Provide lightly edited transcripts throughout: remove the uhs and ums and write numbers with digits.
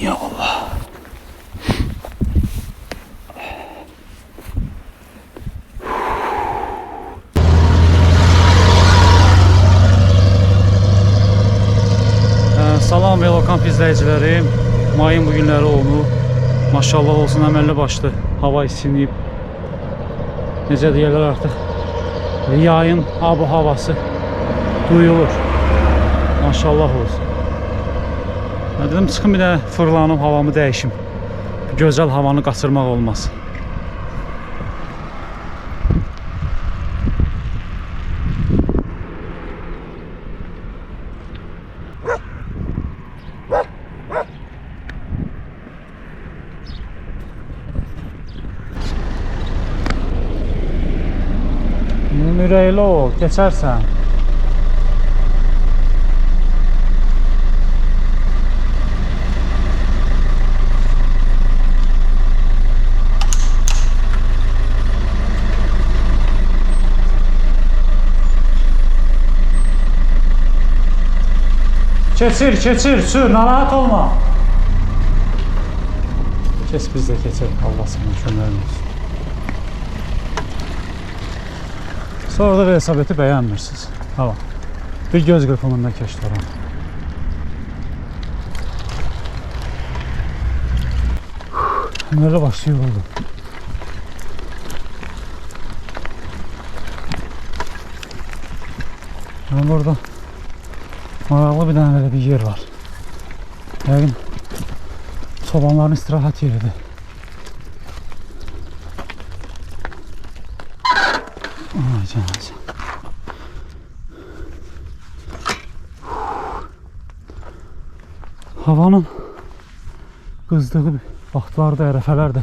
Ya Allah. Salam Velokamp izləyicilərim. Mayın bu günləri onu maşallah olsun əməlli başlı. Hava isinib. Necə deyirlər artıq. Yayın abu havası duyulur. Maşallah olsun. Dedim çıxım bir də fırlanım, havamı dəyişim. Gözəl havanı qaçırmaq olmaz. Müreyli ol, geçərsən. Keçir, sür, narahat olma. Keç, biz də keçerik, Allah sana köməyim olsun. Sonra da velosipedi bəyənmirsiniz. Hava. Bir göz qırpımında keçdi oran. Böyle başlıyor oldu. Yani burada maraqlı bir tane böyle bir yer var. Yani çobanların istirahat yeridir. Ay canım. Havanın qızdığı vaxtlarda, ərəfələrdə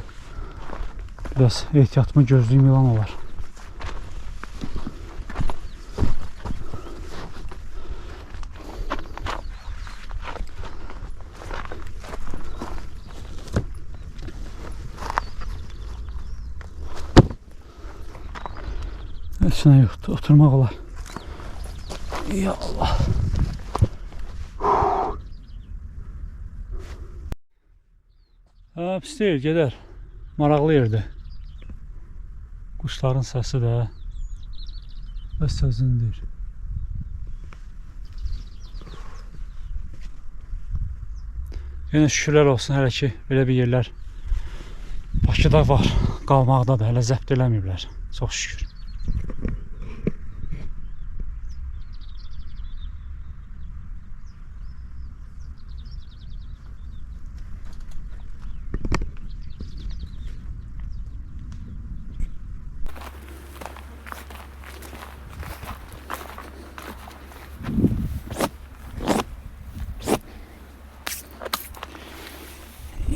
biraz ehtiyatımı gözlüyüm ilan olar. Heç nə yoxdur, oturmaq olar. Ya Allah. Pis deyil, gedər. Maraqlı yerdir. Quşların səsi də öz sözündür. Yenə şükürlər olsun, hələ ki belə bir yerlər Bakıda var, qalmaqda da hələ zəbt eləməyiblər. Çox şükür.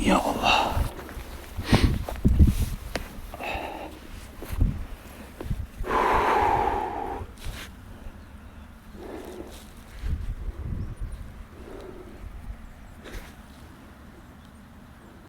Ya Allah.